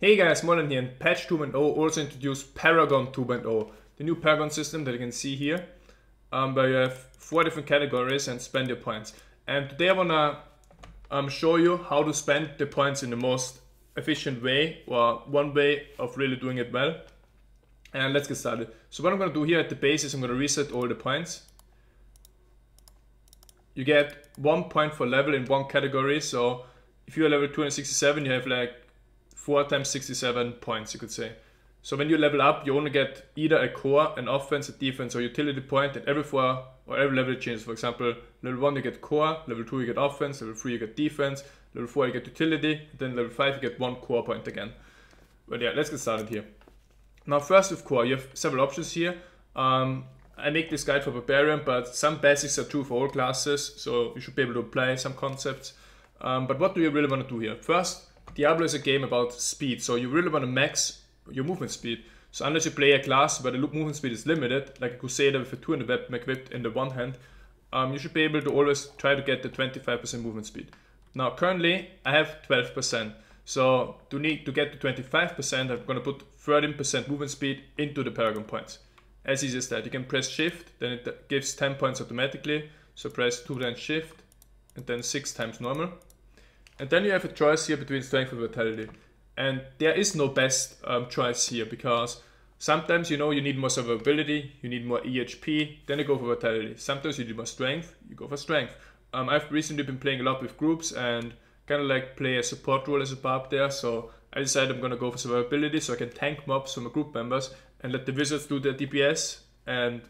Hey guys, Moldran here, and patch 2.0 also introduced Paragon 2.0, the new Paragon system that you can see here, where you have 4 different categories and spend your points. And today I wanna show you how to spend the points in the most efficient way, or one way of really doing it well. And let's get started. So what I'm gonna do here at the base is I'm gonna reset all the points. You get 1 point for level in one category, so if you're level 267, you have like 4 times 67 points, you could say. So when you level up, you only get either a core, an offense, a defense, or utility point, and every level it changes. For example, level 1 you get core, level 2 you get offense, level 3 you get defense, level 4 you get utility, then level 5 you get 1 core point again. But yeah, let's get started here. Now first with core, you have several options here. I make this guide for Barbarian, but some basics are true for all classes, so you should be able to apply some concepts. But what do you really want to do here? First, Diablo is a game about speed, so you really want to max your movement speed. So unless you play a class where the movement speed is limited, like a Crusader with a 200 weapon equipped in the one hand, you should be able to always try to get the 25% movement speed. Now currently I have 12%, so to get to 25% I'm going to put 13% movement speed into the Paragon points. As easy as that. You can press shift, then it gives 10 points automatically, so press 2 times shift and then 6 times normal. And then you have a choice here between strength and vitality. And there is no best choice here, because sometimes you need more survivability, you need more EHP, then you go for vitality. Sometimes you need more strength, you go for strength. I've recently been playing a lot with groups and kind of like play a support role as a barb there, so I decided I'm going to go for survivability so I can tank mobs for my group members and let the wizards do their DPS and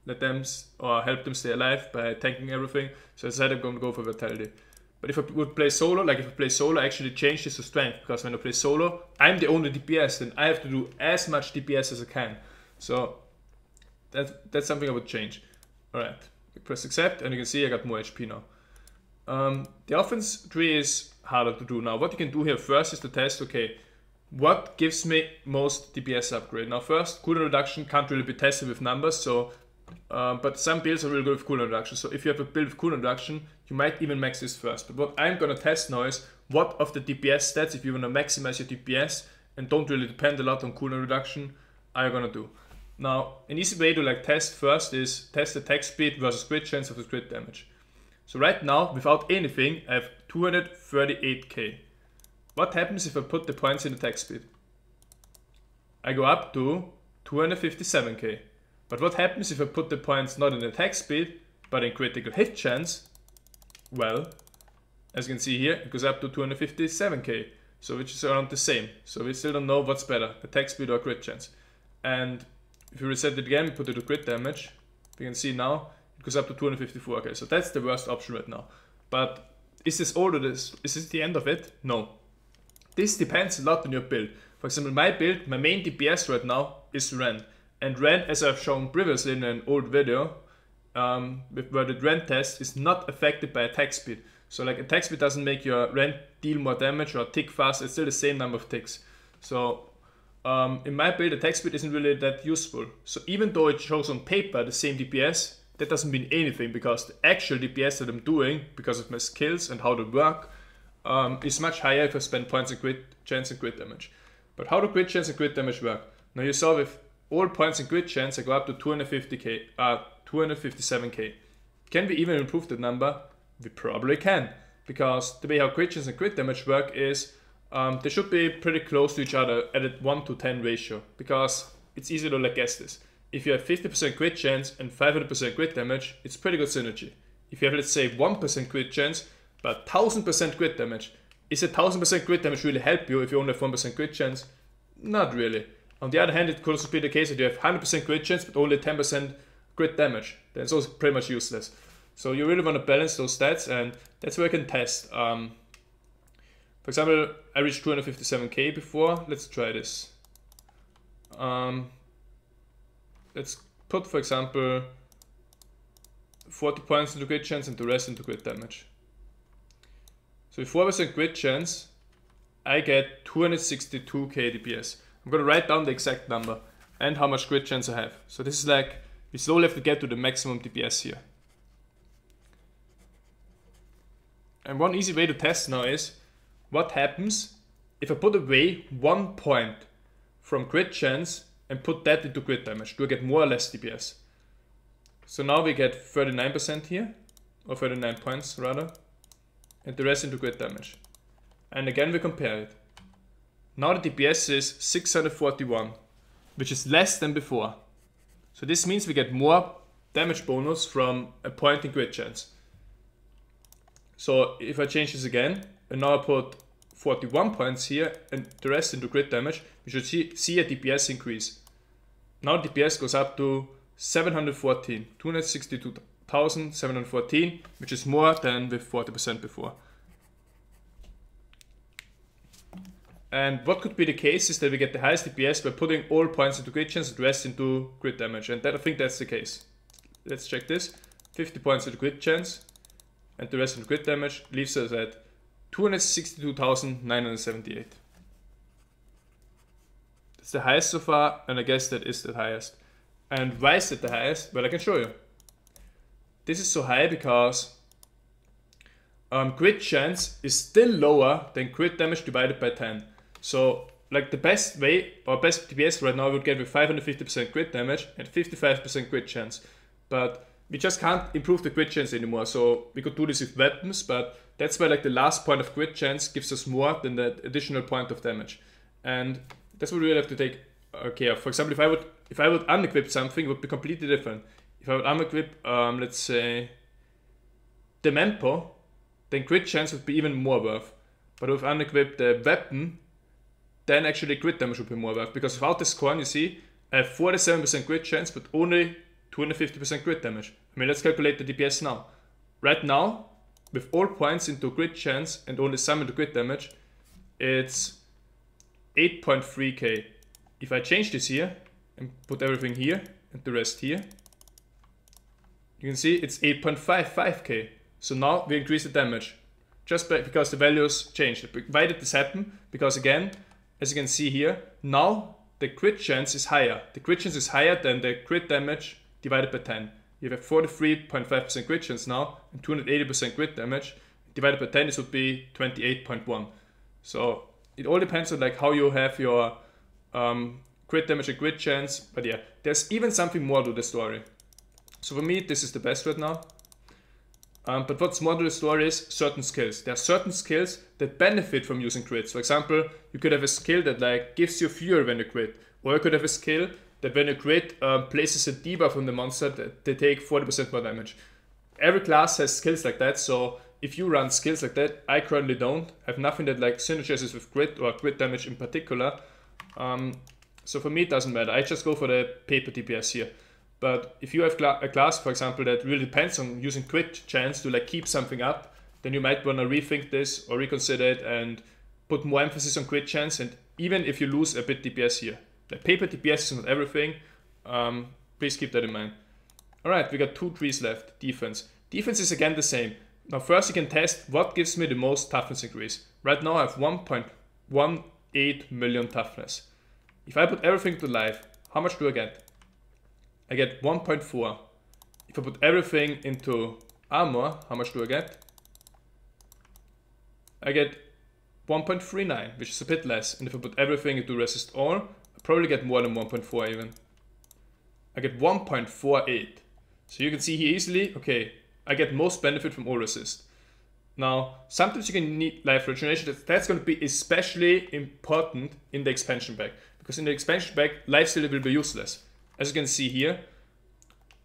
let them or help them stay alive by tanking everything. So I decided I'm going to go for vitality. But if I would play solo, I actually change this to strength, because when I play solo, I'm the only DPS, and I have to do as much DPS as I can. So that's something I would change. Alright, press accept, and you can see I got more HP now. The offense tree is harder to do now. What you can do here first is to test, okay, what gives me most DPS upgrade? Now first, cooldown reduction can't really be tested with numbers, so but some builds are really good with cooldown reduction. So if you have a build with cooldown reduction, you might even max this first. But what I'm gonna test now is what of the DPS stats, if you wanna maximize your DPS and don't really depend a lot on cooldown reduction, are you gonna do. Now, an easy way to test first is test attack speed versus crit chance of the crit damage. So right now, without anything, I have 238k. What happens if I put the points in attack speed? I go up to 257k. But what happens if I put the points not in attack speed, but in critical hit chance? Well, as you can see here, it goes up to 257k, so which is around the same. So we still don't know what's better, attack speed or crit chance. And if you reset it again, put it to crit damage, you can see now it goes up to 254k. So that's the worst option right now. But is this all of this? Is this the end of it? No. This depends a lot on your build. For example, my build, my main DPS right now is Ren. And Ren, as I've shown previously in an old video, where the Ren test is not affected by attack speed. So attack speed doesn't make your Ren deal more damage or tick fast, it's still the same number of ticks. So in my build, attack speed isn't really that useful. So even though it shows on paper the same DPS, that doesn't mean anything, because the actual DPS that I'm doing, because of my skills and how they work, is much higher if I spend points in crit chance and crit damage. But how do crit chance and crit damage work? Now you saw with all points in crit chance I go up to 257k. Can we even improve that number? We probably can, because the way how crit chance and crit damage work is they should be pretty close to each other at a 1 to 10 ratio, because it's easy to guess this. If you have 50% crit chance and 500% crit damage, it's pretty good synergy. If you have, let's say, 1% crit chance but 1000% crit damage, is a 1000% crit damage really help you if you only have 1% crit chance? Not really. On the other hand, it could also be the case that you have 100% crit chance but only 10% crit damage. Then it's also pretty much useless. So you really want to balance those stats, and that's where I can test. For example, I reached 257k before. Let's try this. Let's put, for example, 40 points into crit chance and the rest into crit damage. So with 4% crit chance, I get 262k DPS. I'm gonna write down the exact number and how much crit chance I have. So this is we slowly have to get to the maximum DPS here. And one easy way to test now is, what happens if I put away 1 point from crit chance and put that into crit damage, do I get more or less DPS? So now we get 39% here, or 39 points rather, and the rest into crit damage. And again we compare it. Now the DPS is 641, which is less than before. So this means we get more damage bonus from a point in crit chance. So if I change this again, and now I put 41 points here and the rest into crit damage, we should see a DPS increase. Now DPS goes up to 714, 262,714, which is more than with 40% before. And what could be the case is that we get the highest DPS by putting all points into crit chance and the rest into crit damage, and I think that's the case. Let's check this. 50 points into crit chance and the rest into crit damage leaves us at 262,978. That's the highest so far, and I guess that is the highest. And why is that the highest? Well, I can show you. This is so high because crit chance is still lower than crit damage divided by 10. So, like the best way, or best DPS right now, we would get with 550% crit damage and 55% crit chance. But we just can't improve the crit chance anymore, so we could do this with weapons, but that's why like the last point of crit chance gives us more than that additional point of damage. And that's what we really have to take care of. For example, if I would unequip something, it would be completely different. If I would unequip, let's say, the Mempo, then crit chance would be even more worth. But if I unequip the weapon, then actually crit damage would be more worth. Because without this corn, you see, I have 47% crit chance, but only 250% crit damage. I mean, let's calculate the DPS now. Right now, with all points into crit chance and only some into crit damage, it's 8.3k. If I change this here and put everything here and the rest here, you can see it's 8.55k. So now we increase the damage just because the values changed. Why did this happen? Because again, as you can see here, now the crit chance is higher. The crit chance is higher than the crit damage divided by 10. You have 43.5% crit chance now and 280% crit damage. Divided by 10, this would be 28.1. So it all depends on like how you have your crit damage and crit chance. But yeah, there's even something more to the story. So for me, this is the best right now. But what's more to the story is certain skills. There are certain skills that benefit from using crits. For example, you could have a skill that like gives you fury when you crit, or you could have a skill that when you crit places a debuff on the monster that they take 40% more damage. Every class has skills like that, so if you run skills like that, I currently don't. I have nothing that like synergizes with crit or crit damage in particular. So for me it doesn't matter. I just go for the paper DPS here. But if you have a class, for example, that really depends on using crit chance to like keep something up, then you might want to rethink this or reconsider it and put more emphasis on crit chance. And even if you lose a bit DPS here, like paper DPS is not everything. Please keep that in mind. All right, we got 2 trees left. Defense. Defense is again the same. Now first you can test what gives me the most toughness increase. Right now I have 1.18 million toughness. If I put everything to life, how much do I get? I get 1.4. If I put everything into armor, how much do I get? I get 1.39, which is a bit less. And if I put everything into resist all, I probably get more than 1.4 even. I get 1.48. So you can see here easily, okay, I get most benefit from all resist. Now, sometimes you can need life regeneration. That's going to be especially important in the expansion pack. Because in the expansion pack, lifesteal will be useless. As you can see here,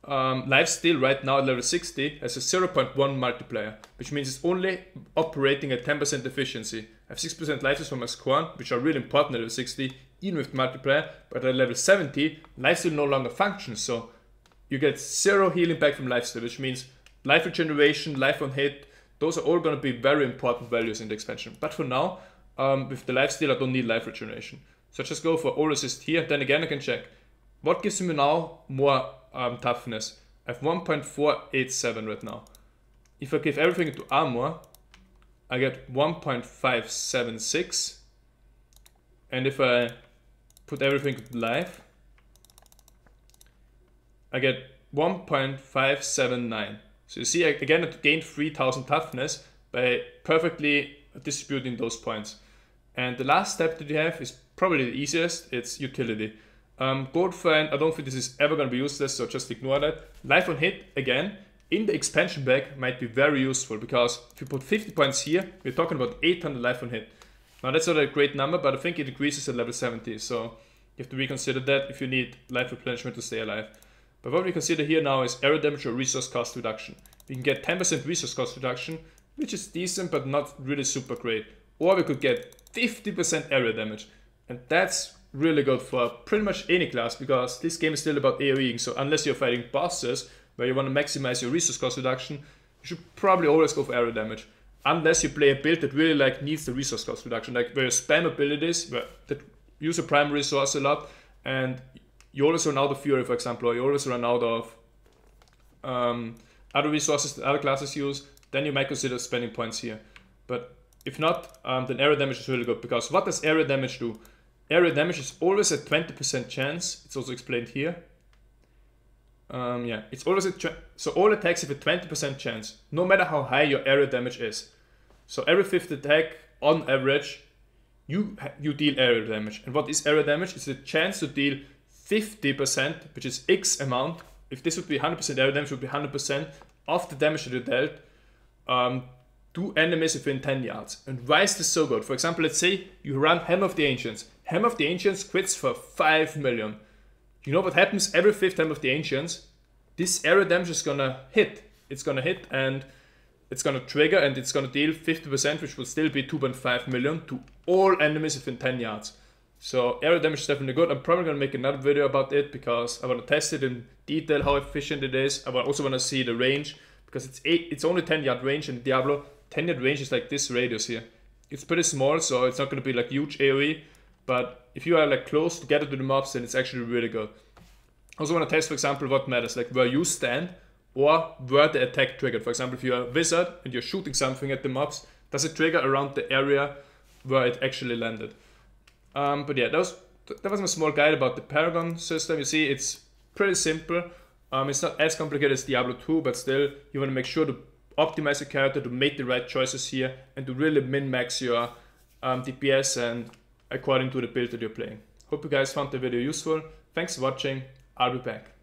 lifesteal right now at level 60 has a 0.1 multiplier, which means it's only operating at 10% efficiency. I have 6% lifesteal from my scorn, which are really important at level 60, even with the multiplier, but at level 70, lifesteal no longer functions, so you get 0 healing back from lifesteal, which means life regeneration, life on hit, those are all going to be very important values in the expansion. But for now, with the lifesteal, I don't need life regeneration. So I just go for all resist here, then again I can check. What gives me now more toughness? I have 1.487 right now. If I give everything into armor, I get 1.576. And if I put everything into life, I get 1.579. So you see, again, I gained 3000 toughness by perfectly distributing those points. And the last step that you have is probably the easiest, it's utility. Gold Fan, I don't think this is ever going to be useless, so just ignore that. Life on hit, again, in the expansion pack might be very useful, because if you put 50 points here, we're talking about 800 life on hit. Now that's not a great number, but I think it increases at level 70, so you have to reconsider that if you need life replenishment to stay alive. But what we consider here now is arrow damage or resource cost reduction. We can get 10% resource cost reduction, which is decent but not really super great. Or we could get 50% area damage, and that's really good for pretty much any class, because this game is still about AoEing, so unless you're fighting bosses where you want to maximize your resource cost reduction, you should probably always go for area damage. Unless you play a build that really like needs the resource cost reduction, like where you spam abilities that use a primary resource a lot, and you always run out of fury, for example, or you always run out of other resources that other classes use, then you might consider spending points here. But if not, then area damage is really good, because what does area damage do? Area damage is always a 20% chance. It's also explained here. Yeah, it's always so all attacks have a 20% chance, no matter how high your area damage is. So every 5th attack, on average, you deal area damage. And what is area damage? It's a chance to deal 50%, which is X amount. If this would be 100% area damage, it would be 100% of the damage that you dealt to enemies within 10 yards. And why is this so good? For example, let's say you run Hammer of the Ancients. Hammer of the Ancients quits for 5 million. You know what happens every 5th Hammer of the Ancients? This area damage is gonna hit. It's gonna hit and it's gonna trigger, and it's gonna deal 50%, which will still be 2.5 million to all enemies within 10 yards. So area damage is definitely good. I'm probably gonna make another video about it, because I wanna test it in detail, how efficient it is. I also wanna see the range, because it's only 10-yard range in Diablo. 10-yard range is like this radius here. It's pretty small, so it's not gonna be like huge AoE, but if you are like close together to the mobs, then it's actually really good. I also want to test, for example, what matters, like where you stand or where the attack triggered. For example, if you're a wizard and you're shooting something at the mobs, does it trigger around the area where it actually landed? But yeah, that was my small guide about the Paragon system. You see, it's pretty simple. It's not as complicated as Diablo 2, but still, you want to make sure to optimize your character, to make the right choices here, and to really min-max your DPS and according to the build that you're playing. Hope you guys found the video useful. Thanks for watching. I'll be back.